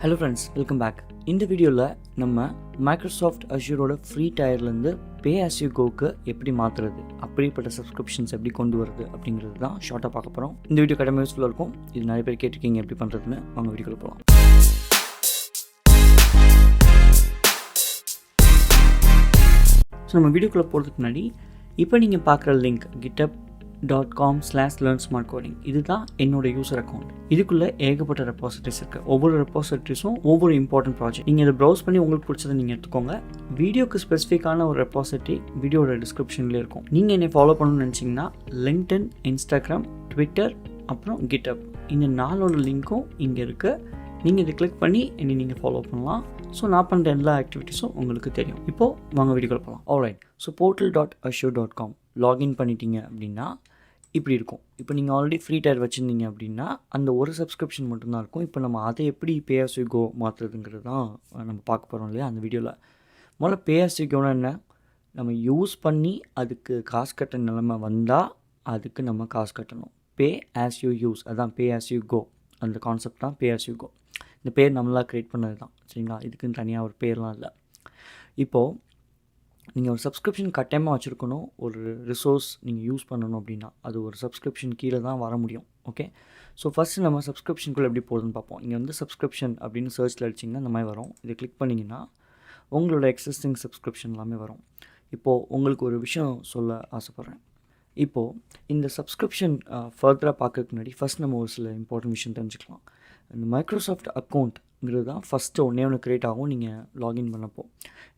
Hello friends, welcome back. இந்த வீடியோவில் நம்ம மைக்ரோசாஃப்ட் அஷ்யூரோட ஃப்ரீ டயர்லேருந்து பே ஆஸ் யூ கோக்கு எப்படி மாற்றுறது, அப்படிப்பட்ட சப்ஸ்கிரிப்ஷன்ஸ் எப்படி கொண்டு வருது அப்படிங்கிறது தான் ஷார்ட்டாக பார்க்க போகிறோம். இந்த வீடியோ கடமை யூஸ்ஃபுல்லாக இருக்கும். இது நிறைய பேர் கேட்டிருக்கீங்க எப்படி பண்ணுறதுன்னு. அவங்க வீடியோக்குள்ள போகலாம். ஸோ நம்ம வீடியோக்குள்ளே போகிறதுக்கு முன்னாடி இப்போ நீங்கள் பார்க்குற லிங்க் github.com/learnsmartcoding இதுதான் என்னோட யூசர் அக்கௌண்ட். இதுக்குள்ளே ஏகப்பட்ட ரெபாசிட்டரிஸ் இருக்குது. ஒவ்வொரு ரெபாசிட்டரிஸும் ஒவ்வொரு இம்பார்ட்டன்ட் ப்ராஜெக்ட். நீங்கள் இதை ப்ரௌஸ் பண்ணி உங்களுக்கு பிடிச்சதை நீங்கள் எடுத்துக்கோங்க. வீடியோக்கு ஸ்பெசிஃபிக்கான ஒரு ரெபாசிட்டரி வீடியோட டிஸ்கிரிப்ஷன்லேயே இருக்கும். நீங்கள் என்னை ஃபாலோ பண்ணணும்னு நினச்சிங்கன்னா லிங்க்டின், இன்ஸ்டாகிராம், ட்விட்டர், அப்புறம் கிட்டப் இந்த 4ஓட லிங்க்கும் இங்கே இருக்குது. நீங்கள் இதை கிளிக் பண்ணி என்னை நீங்கள் ஃபாலோ பண்ணலாம். ஸோ நான் பண்ணுற எல்லா ஆக்டிவிட்டீஸும் உங்களுக்கு தெரியும். இப்போது வாங்க வீடியோக்குள்ள போகலாம். ஆல்ரைட், ஸோ portal.azure.com லாகின் பண்ணிட்டீங்க அப்படின்னா இப்படி இருக்கும். இப்போ நீங்கள் ஆல்ரெடி ஃப்ரீ டயர் வச்சுருந்தீங்க அப்படின்னா அந்த ஒரு சப்ஸ்கிரிப்ஷன் மட்டும்தான் இருக்கும். இப்போ நம்ம அதை எப்படி பே ஆஸ் யூ கோ மாற்றுறதுங்கிறது தான் நம்ம பார்க்க போகிறோம் இல்லையா அந்த வீடியோவில். முதல்ல பே ஆஸ் யூ கோனா என்ன, நம்ம யூஸ் பண்ணி அதுக்கு காசு கட்ட நிலைமை வந்தால் அதுக்கு நம்ம காசு கட்டணும். பே ஆஸ் யூ யூஸ், அதான் பே ஆஸ் யூ கோ. அந்த கான்செப்ட் தான் பே ஆஸ் யூ கோ. இந்த பேர் நம்மளாக க்ரியேட் பண்ணது தான், சரிங்களா? இதுக்குன்னு தனியாக ஒரு பேர்லாம் இல்லை. இப்போது நீங்கள் ஒரு சப்ஸ்கிரிப்ஷன் கட்டாயமாக வச்சுருக்கணும். ஒரு ரிசோர்ஸ் நீங்கள் யூஸ் பண்ணணும் அப்படின்னா அது ஒரு சப்ஸ்கிரிப்ஷன் கீழே தான் வர முடியும். ஓகே, ஸோ ஃபஸ்ட்டு நம்ம சப்ஸ்கிரிப்ஷனுக்குள்ளே எப்படி போகுதுன்னு பார்ப்போம். இங்கே வந்து சப்ஸ்கிரிப்ஷன் அப்படின்னு சர்ச்சில் அடிச்சிங்கன்னா இந்த மாதிரி வரும். இதை கிளிக் பண்ணிங்கன்னா உங்களோட எக்ஸிஸ்டிங் சப்ஸ்கிரிப்ஷன் எல்லாமே வரும். இப்போது உங்களுக்கு ஒரு விஷயம் சொல்ல ஆசைப்பட்றேன். இப்போது இந்த சப்ஸ்கிரிப்ஷன் ஃபர்தராக பார்க்கறதுக்கு முன்னாடி ஃபஸ்ட் நம்ம ஒரு சில இம்பார்ட்டன்ட் விஷயம் தெரிஞ்சுக்கலாம். இந்த மைக்ரோசாஃப்ட் அக்கௌண்ட்ங்கிறது தான் ஃபஸ்ட்டு ஒன்று க்ரியேட் ஆகும் நீங்கள் லாகின் பண்ணப்போ.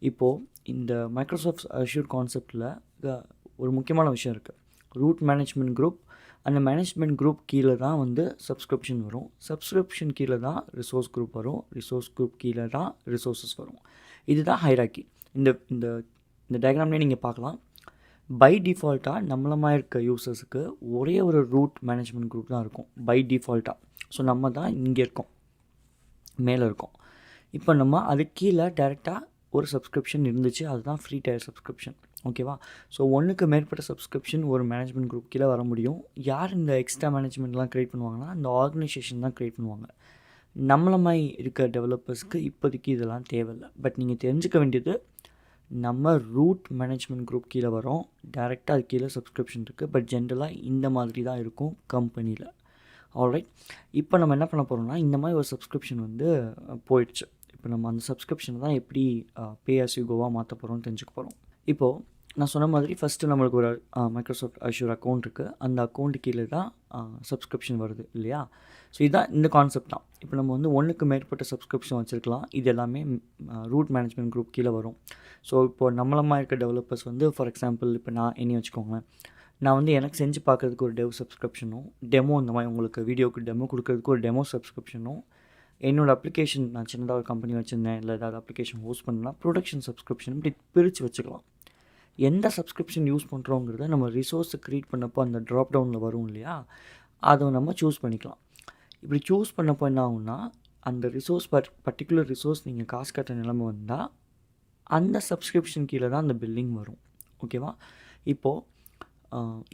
இப்போது இந்த மைக்ரோசாஃப்ட் அஷ்யூர் கான்செப்டில் ஒரு முக்கியமான விஷயம் இருக்குது. Root management group. அந்த மேனேஜ்மெண்ட் குரூப் கீழே தான் வந்து சப்ஸ்கிரிப்ஷன் வரும். சப்ஸ்கிரிப்ஷன் கீழே தான் ரிசோர்ஸ் குரூப் வரும். ரிசோர்ஸ் குரூப் கீழே தான் ரிசோர்ஸஸ் வரும். இதுதான் ஹைராக்கி. இந்த இந்த இந்த டயக்ராம்லேயே நீங்கள் பார்க்கலாம். பை டிஃபால்ட்டாக நம்மளமாக இருக்க யூசர்ஸுக்கு ஒரே ஒரு ரூட் மேனேஜ்மெண்ட் குரூப் தான் இருக்கும் பை டிஃபால்ட்டாக. ஸோ நம்ம தான் இங்கே இருக்கோம், மேலே இருக்கோம். இப்போ நம்ம அதுக்கு கீழே டேரெக்டாக ஒரு சப்ஸ்கிரிப்ஷன் இருந்துச்சு, அதுதான் ஃப்ரீ டயர் சப்ஸ்கிரிப்ஷன். ஓகேவா? ஸோ ஒன்றுக்கு மேற்பட்ட சப்ஸ்கிரிப்ஷன் ஒரு மேனேஜ்மெண்ட் குரூப் கீழே வர முடியும். யார் இந்த எக்ஸ்ட்ரா மேனேஜ்மெண்ட்லாம் க்ரியேட் பண்ணுவாங்கன்னா இந்த ஆர்கனைசேஷன் தான் க்ரியேட் பண்ணுவாங்க. நம்மளமாய் இருக்க டெவலப்பர்ஸ்க்கு இப்போதைக்கு இதெல்லாம் தேவையில்லை. பட் நீங்கள் தெரிஞ்சுக்க வேண்டியது, நம்ம ரூட் மேனேஜ்மெண்ட் குரூப் கீழே வரோம். டேரெக்டாக அது கீழே சப்ஸ்கிரிப்ஷன் இருக்குது. பட் ஜென்ரலாக இந்த மாதிரி தான் இருக்கும் கம்பெனியில். ஆல்ரைட், இப்போ நம்ம என்ன பண்ண போகிறோம்னா இந்த மாதிரி ஒரு சப்ஸ்கிரிப்ஷன் வந்து போயிடுச்சு. இப்போ நம்ம அந்த சப்ஸ்கிரிப்ஷனை தான் எப்படி பே ஆஸ் யூ கோவாக மாற்ற போகிறோம்னு தெரிஞ்சுக்க போகிறோம். இப்போது நான் சொன்ன மாதிரி ஃபஸ்ட்டு நம்மளுக்கு ஒரு மைக்ரோசாஃப்ட் அஷ்யூர் அக்கௌண்ட் இருக்குது. அந்த அக்கௌண்ட்டு கீழே தான் சப்ஸ்கிரிப்ஷன் வருது இல்லையா? ஸோ இதுதான் இந்த கான்செப்ட் தான். இப்போ நம்ம வந்து ஒன்றுக்கு மேற்பட்ட சப்ஸ்கிரிப்ஷன் வச்சுருக்கலாம். இது எல்லாமே ரூட் மேனேஜ்மெண்ட் குரூப் கீழே வரும். ஸோ இப்போது நம்மளமாக இருக்க டெவலப்பர்ஸ் வந்து ஃபார் எக்ஸாம்பிள் இப்போ நான் என்னை வச்சுக்கோங்களேன். நான் வந்து எனக்கு செஞ்சு பார்க்குறதுக்கு ஒரு டெவ் சப்ஸ்கிரிப்ஷனும், டெமோ இந்த மாதிரி உங்களுக்கு வீடியோக்கு டெமோ கொடுக்குறதுக்கு ஒரு டெமோ சப்ஸ்கிரிப்ஷனும், என்னோடய அப்ளிகேஷன் நான் சின்னதாக ஒரு கம்பெனி வச்சுருந்தேன் இல்லை ஏதாவது அப்ளிகேஷன் ஹோஸ்ட் பண்ணலாம் ப்ரொடக்ஷன் சப்ஸ்கிரிப்ஷன் இப்படி பிரித்து வச்சுக்கலாம். எந்த சப்ஸ்கிரிப்ஷன் யூஸ் பண்ணுறோங்கிறத நம்ம ரிசோர்ஸை க்ரியேட் பண்ணப்போ அந்த ட்ராப் டவுனில் வரும் இல்லையா, அதை நம்ம சூஸ் பண்ணிக்கலாம். இப்படி சூஸ் பண்ணப்போ என்ன ஆகும்னா அந்த ரிசோர்ஸ் பர்டிகுலர் ரிசோர்ஸ் நீங்கள் காசு கட்ட நிலைமை வந்தால் அந்த சப்ஸ்கிரிப்ஷன் கீழே தான் அந்த பில்லிங் வரும். ஓகேவா? இப்போது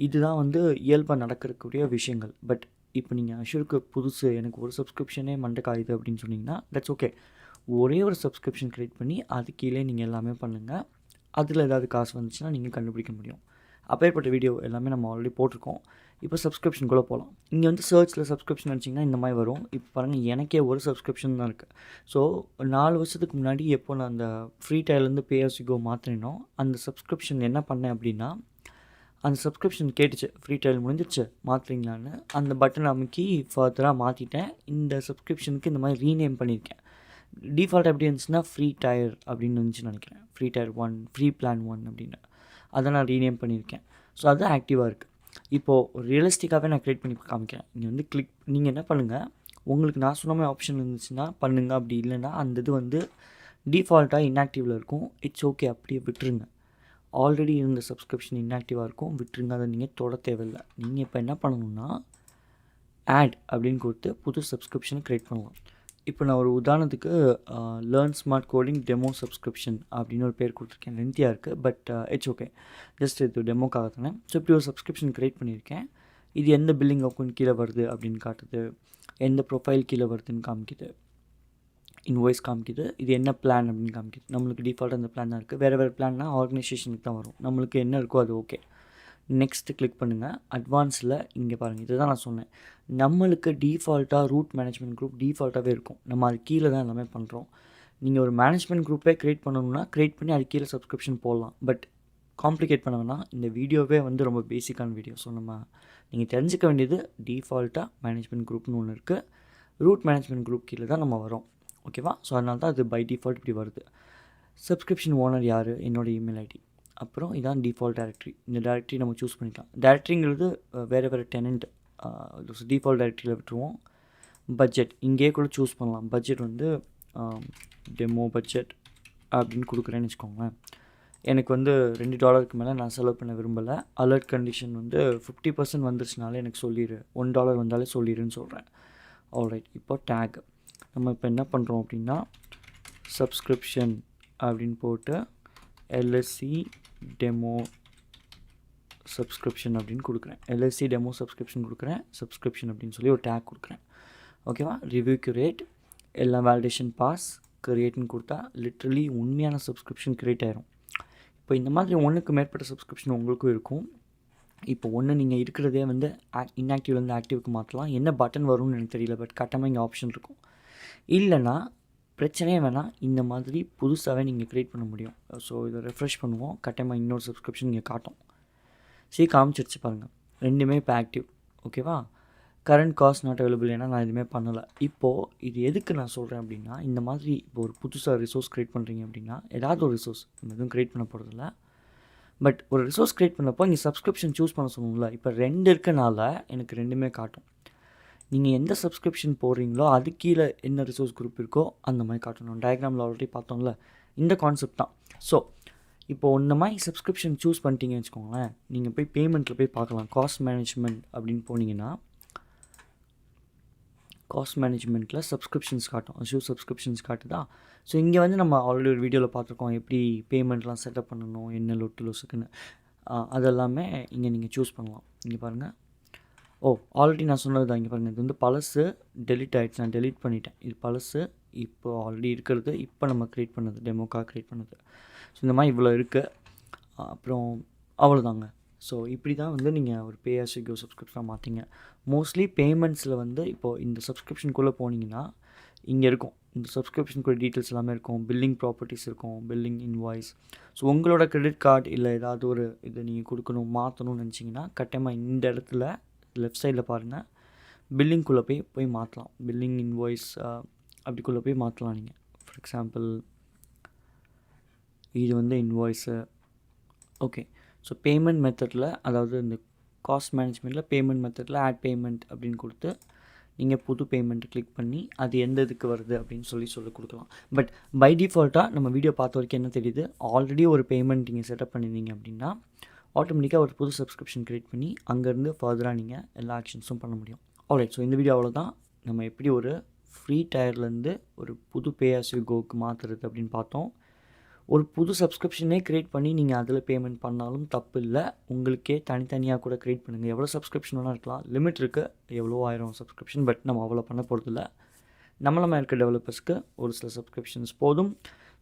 இதுதான் வந்து இயல்பாக நடக்கக்கூடிய விஷயங்கள். பட் இப்போ நீங்கள் அஷ்யூருக்கு புதுசு, எனக்கு ஒரு சப்ஸ்கிரிப்ஷனே மண்டைக்காயுது அப்படின்னு சொன்னீங்கன்னா தட்ஸ் ஓகே. ஒரே ஒரு சப்ஸ்கிரிப்ஷன் க்ரியேட் பண்ணி அது கீழே நீங்கள் எல்லாமே பண்ணுங்கள். அதில் ஏதாவது காசு வந்துச்சுன்னா நீங்கள் கண்டுபிடிக்க முடியும். அப்பேற்பட்ட வீடியோ எல்லாமே நம்ம ஆல்ரெடி போட்டிருக்கோம். இப்போ சப்ஸ்கிரிப்ஷனுக்குள்ளே போகலாம். இங்கே வந்து சர்ச்சில் சப்ஸ்கிரிப்ஷன் அடிச்சிங்கன்னா இந்த மாதிரி வரும். இப்போ பாருங்கள், எனக்கே ஒரு சப்ஸ்கிரிப்ஷன் தான் இருக்குது. ஸோ 4 வருஷத்துக்கு முன்னாடி எப்போ நான் அந்த ஃப்ரீ டயர்லேருந்து பே ஆஸ் யூ கோ மாற்றினோ அந்த சப்ஸ்கிரிப்ஷன் என்ன பண்ணேன் அப்படின்னா அந்த சப்ஸ்கிரிப்ஷன் கேட்டுச்சு, ஃப்ரீ டயல் முடிஞ்சிச்சு மாற்றுறீங்களான்னு. அந்த பட்டன் அமுக்கி ஃபர்தராக மாற்றிட்டேன். இந்த சப்ஸ்கிரிப்ஷனுக்கு இந்த மாதிரி ரீநேம் பண்ணியிருக்கேன். டிஃபால்ட் எப்படி இருந்துச்சுன்னா ஃப்ரீ டயர் அப்படின்னு இருந்துச்சுன்னு நினைக்கிறேன். ஃப்ரீ டயர் 1, ஃப்ரீ பிளான் 1 அப்படின்னு அதை நான் ரீநேம் பண்ணியிருக்கேன். ஸோ அது ஆக்டிவாக இருக்குது. இப்போது ரியலிஸ்டிக்காகவே நான் க்ரியேட் பண்ணி காமிக்கிறேன். நீங்கள் வந்து நீங்கள் என்ன பண்ணுங்கள், உங்களுக்கு நான் சொன்ன மாதிரி ஆப்ஷன் இருந்துச்சுன்னா பண்ணுங்கள். அப்படி இல்லைன்னா அந்த இது வந்து டிஃபால்ட்டாக இன்ஆக்டிவில் இருக்கும். இட்ஸ் ஓகே, அப்படியே விட்டுருங்க. ஆல்ரெடி இருந்த சப்ஸ்கிரிப்ஷன் இன்ஆக்டிவாக இருக்கும், விட்டுருங்க. அதை நீங்கள் தொட தேவையில்லை. நீங்கள் இப்போ என்ன பண்ணணும்னா ஆட் அப்படின்னு கொடுத்து புது சப்ஸ்கிரிப்ஷனை க்ரியேட் பண்ணலாம். இப்போ நான் ஒரு உதாரணத்துக்கு learn smart coding demo subscription அப்படின்னு ஒரு பேர் கொடுத்துருக்கேன். லென்த்தியாக இருக்குது, பட் இட்ஸ் ஓகே. ஜஸ்ட் இது டெமோக்காக தானே. ஸோ இப்படி ஒரு சப்ஸ்கிரிப்ஷன் க்ரியேட் பண்ணியிருக்கேன். இது எந்த பில்லிங் அக்கௌண்ட் கீழே வருது அப்படின்னு காட்டுது, எந்த ப்ரொஃபைல் கீழே வருதுன்னு காமிக்குது. இன்வாய்ஸ் காமிக்குது. இது என்ன பிளான் அப்படின்னு காமிக்குது. நம்மளுக்கு டிஃபால்ட்டாக அந்த பிளான் தான் இருக்குது. வேறு பிளான்னா ஆர்கனைசேஷனுக்கு தான் வரும். நம்மளுக்கு என்ன இருக்கோ அது ஓகே. நெக்ஸ்ட்டு கிளிக் பண்ணுங்கள். அட்வான்ஸில் இங்கே பாருங்கள், இதுதான் நான் சொன்னேன். நம்மளுக்கு டிஃபால்ட்டாக ரூட் மேனேஜ்மெண்ட் குரூப் டிஃபால்ட்டாகவே இருக்கும். நம்ம அது கீழே தான் எல்லாமே பண்ணுறோம். நீங்கள் ஒரு மேனேஜ்மெண்ட் குரூப்பே க்ரியேட் பண்ணணும்னா க்ரியேட் பண்ணி அது கீழே சப்ஸ்கிரிப்ஷன் போடலாம். பட் காம்ப்ளிகேட் பண்ண வேணாம். இந்த வீடியோவே ரொம்ப பேசிக்கான வீடியோ. ஸோ நீங்கள் தெரிஞ்சுக்க வேண்டியது டிஃபால்ட்டாக மேனேஜ்மெண்ட் குரூப்னு ஒன்று இருக்குது. ரூட் மேனேஜ்மெண்ட் குரூப் கீழே தான் நம்ம வரோம். ஓகேவா? ஸோ அதனால தான் அது பை டிஃபால்ட் இப்படி வருது. சப்ஸ்கிரிப்ஷன் ஓனர் யார்? என்னோடய இமெயில் ஐடி. அப்புறம் இதான் டிஃபால்ட் டைரக்டரி. இந்த டைரக்டரி நம்ம சூஸ் பண்ணிக்கலாம். டைரக்டரிங்கிறது வேறு டெனண்ட் டிஃபால்ட் டைரக்டரியில் விட்டுருவோம். பட்ஜெட் இங்கேயே கூட சூஸ் பண்ணலாம். பட்ஜெட் டெமோ பட்ஜெட் அப்படின்னு கொடுக்குறேன்னு வச்சுக்கோங்களேன். எனக்கு $2 மேலே நான் செலவு பண்ண விரும்பலை. அலர்ட் கண்டிஷன் 50% வந்துருச்சுனாலே எனக்கு சொல்லிடு. $1 வந்தாலே சொல்லிடுன்னு சொல்கிறேன். ஆல்ரைட். இப்போ டேக் நம்ம இப்போ என்ன பண்ணுறோம் அப்படின்னா சப்ஸ்கிரிப்ஷன் அப்படின்னு போட்டு எல்எஸ்சி டெமோ சப்ஸ்கிரிப்ஷன் அப்படின்னு கொடுக்குறேன். எல்எஸ்சி டெமோ சப்ஸ்கிரிப்ஷன் கொடுக்குறேன். சப்ஸ்கிரிப்ஷன் அப்படின்னு சொல்லி ஒரு டேக் கொடுக்குறேன். ஓகேவா? ரிவ்யூ கிரியேட் எல்லாம் வேலிடேஷன் பாஸ் கிரியேட்னு கொடுத்தா லிட்ரலி உண்மையான சப்ஸ்கிரிப்ஷன் கிரியேட் ஆயிரும். இப்போ இந்த மாதிரி ஒன்றுக்கு மேற்பட்ட சப்ஸ்கிரிப்ஷன் உங்களுக்கும் இருக்கும். இப்போ ஒன்று நீங்கள் இருக்கிறதே இன்ஆக்டிவ்லேருந்து ஆக்டிவ்க்கு மாற்றலாம். என்ன பட்டன் வரும்னு எனக்கு தெரியல. பட் கட்டமாக இங்கே ஆப்ஷன் இருக்கும். இல்லைனா பிரச்சனையே வேணாம், இந்த மாதிரி புதுசாகவே நீங்கள் க்ரியேட் பண்ண முடியும். ஸோ இதை ரெஃப்ரெஷ் பண்ணுவோம். கட்டமாக இன்னொரு சப்ஸ்கிரிப்ஷன் இங்கே காட்டும். காமிச்சிருச்சு பாருங்கள். ரெண்டுமே இப்போ ஆக்டிவ். ஓகேவா? Current cost not available. ஏன்னா நான் எதுவுமே பண்ணலை. இப்போது இது எதுக்கு நான் சொல்கிறேன் அப்படின்னா, இந்த மாதிரி இப்போ ஒரு புதுசாக ரிசோர்ஸ் க்ரியேட் பண்ணுறீங்க அப்படின்னா, ஏதாவது ஒரு ரிசோர்ஸ் நம்ம எதுவும் க்ரியேட் பண்ண போகிறதில்ல. பட் ஒரு ரிசோர்ஸ் க்ரியேட் பண்ணப்போ இங்கே சப்ஸ்கிரிப்ஷன் சூஸ் பண்ண சொல்லணும்ல. இப்போ 2 இருக்கனால எனக்கு ரெண்டுமே காட்டும். நீங்கள் எந்த சப்ஸ்கிரிப்ஷன் போடுறீங்களோ அது கீழே என்ன ரிசோர்ஸ் குரூப் இருக்கோ அந்த மாதிரி காட்டணும். டயக்ராமில் ஆல்ரெடி பார்த்தோம்ல, இந்த கான்செப்ட் தான். ஸோ இப்போ இந்த மாதிரி சப்ஸ்கிரிப்ஷன் சூஸ் பண்ணிட்டீங்கன்னு வச்சுக்கோங்களேன். நீங்கள் போய் பேமெண்ட்டில் போய் பார்க்கலாம். காஸ்ட் மேனேஜ்மெண்ட் அப்படின்னு போனீங்கன்னா காஸ்ட் மேனேஜ்மெண்ட்டில் சப்ஸ்கிரிப்ஷன்ஸ் காட்டும். அஷ்யூர் சப்ஸ்கிரிப்ஷன்ஸ் காட்டுதா? ஸோ இங்கே நம்ம ஆல்ரெடி ஒரு வீடியோவில் பார்த்துருக்கோம் எப்படி பேமெண்ட்லாம் செட்டப் பண்ணணும், என்ன லொட்டுக்குன்னு. அதெல்லாமே இங்கே நீங்கள் சூஸ் பண்ணலாம். இங்கே பாருங்கள். ஆல்ரெடி நான் சொன்னது தான். இங்கே பாருங்கள், இது பழசு டெலிட் ஆகிடுச்சு. நான் டெலிட் பண்ணிட்டேன். இது பழசு. இப்போ ஆல்ரெடி இருக்கிறது, இப்போ நம்ம க்ரியேட் பண்ணது, டெமோக்காக க்ரியேட் பண்ணது. ஸோ இந்த மாதிரி இவ்வளோ இருக்குது. அப்புறம் அவ்வளோதாங்க. ஸோ இப்படி தான் நீங்கள் ஒரு பே ஆஸ் யூ கோ சப்ஸ்கிரிப்ஷனாக மாற்றிங்க. மோஸ்ட்லி பேமெண்ட்ஸில் இப்போது இந்த சப்ஸ்கிரிப்ஷனுக்குள்ளே போனீங்கன்னா இங்கே இருக்கும். இந்த சப்ஸ்கிரிப்ஷனுக்குள்ள டீட்டெயில்ஸ் எல்லாமே இருக்கும். பில்லிங் ப்ராப்பர்ட்டிஸ் இருக்கும், பில்லிங் இன்வாய்ஸ். ஸோ உங்களோட கிரெடிட் கார்டு இல்லை ஏதாவது ஒரு இதை நீங்கள் கொடுக்கணும், மாற்றணும்னு நினச்சிங்கன்னா கட்டாயமாக இந்த இடத்துல லெஃப்ட் சைடில் பாருங்கள், பில்லிங்குள்ளே போய் மாற்றலாம். பில்லிங் இன்வாய்ஸ் அப்படிக்குள்ளே போய் மாற்றலாம் நீங்கள். ஃபார் எக்ஸாம்பிள் இது இன்வாய்ஸு. ஓகே. ஸோ பேமெண்ட் மெத்தடில், அதாவது இந்த காஸ்ட் மேனேஜ்மெண்ட்டில் பேமெண்ட் மெத்தடில் ஆட் பேமெண்ட் அப்படின்னு கொடுத்து நீங்கள் புது பேமெண்ட்டு கிளிக் பண்ணி அது எந்த இதுக்கு வருது அப்படின்னு சொல்லி கொடுக்கலாம். பட் பை டிஃபால்ட்டாக நம்ம வீடியோ பார்த்த வரைக்கும் என்ன தெரியுது, ஆல்ரெடி ஒரு பேமெண்ட் நீங்கள் செட்டப் பண்ணியிருந்தீங்க அப்படின்னா ஆட்டோமேட்டிக்காக ஒரு புது சப்ஸ்கிரிப்ஷன் க்ரியேட் பண்ணி அங்கேருந்து ஃபர்தராக நீங்கள் எல்லா ஆக்ஷன்ஸும் பண்ண முடியும். ஆல்ரைட். ஸோ இந்த வீடியோ அவ்வளோதான். நம்ம எப்படி ஒரு ஃப்ரீ டயர்லேருந்து ஒரு புது பே ஆஸ் யூ கோக்கு மாற்றுறது அப்படின்னு பார்த்தோம். ஒரு புது சப்ஸ்கிரிப்ஷனே க்ரியேட் பண்ணி நீங்கள் அதில் பேமெண்ட் பண்ணாலும் தப்பு இல்லை. உங்களுக்கே தனித்தனியாக கூட க்ரியேட் பண்ணுங்கள். எவ்வளோ சப்ஸ்கிரிப்ஷன் வேணால் இருக்கலாம். லிமிட் இருக்குது, எவ்வளோ 1000 சப்ஸ்கிரிப்ஷன். பட் நம்ம அவ்வளோ பண்ண போகிறதில்ல. நம்மளமாக இருக்க டெவலப்பர்ஸ்க்கு ஒரு சில சப்ஸ்கிரிப்ஷன்ஸ் போதும்.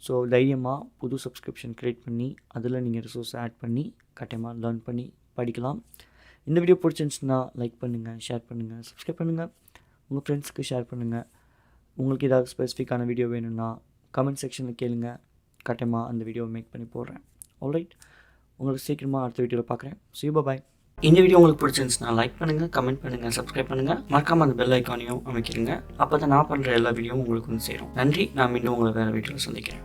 ஸோ தைரியமாக புது சப்ஸ்கிரிப்ஷன் க்ரியேட் பண்ணி அதில் நீங்கள் ரிசோர்ஸ் ஆட் பண்ணி கட்டாயமாக லேர்ன் பண்ணி படிக்கலாம். இந்த வீடியோ பிடிச்சிருந்துச்சுன்னா லைக் பண்ணுங்கள், ஷேர் பண்ணுங்கள், சப்ஸ்கிரைப் பண்ணுங்கள், உங்கள் ஃப்ரெண்ட்ஸ்க்கு ஷேர் பண்ணுங்கள். உங்களுக்கு ஏதாவது ஸ்பெசிஃபிக்கான வீடியோ வேணும்னா கமெண்ட் செக்ஷனில் கேளுங்கள். கட்டாயமாக அந்த வீடியோவை மேக் பண்ணி போடுறேன். ஆல்ரைட். உங்களுக்கு சீக்கிரமாக அடுத்த வீடியோவில் பார்க்குறேன். See you, bye. இந்த வீடியோ உங்களுக்கு பிடிச்சிருந்துச்சுன்னா லைக் பண்ணுங்கள், கமெண்ட் பண்ணுங்கள், சப்ஸ்கிரைப் பண்ணுங்கள். மறக்காமல் அந்த பெல் ஐக்கானையும் அமைக்கிறீங்க. அப்போ தான் நான் பண்ணுற எல்லா வீடியோவும் உங்களுக்கு சேரும். நன்றி. நான் மீண்டும் உங்களை வேறு வீடியோவில் சந்திக்கிறேன்.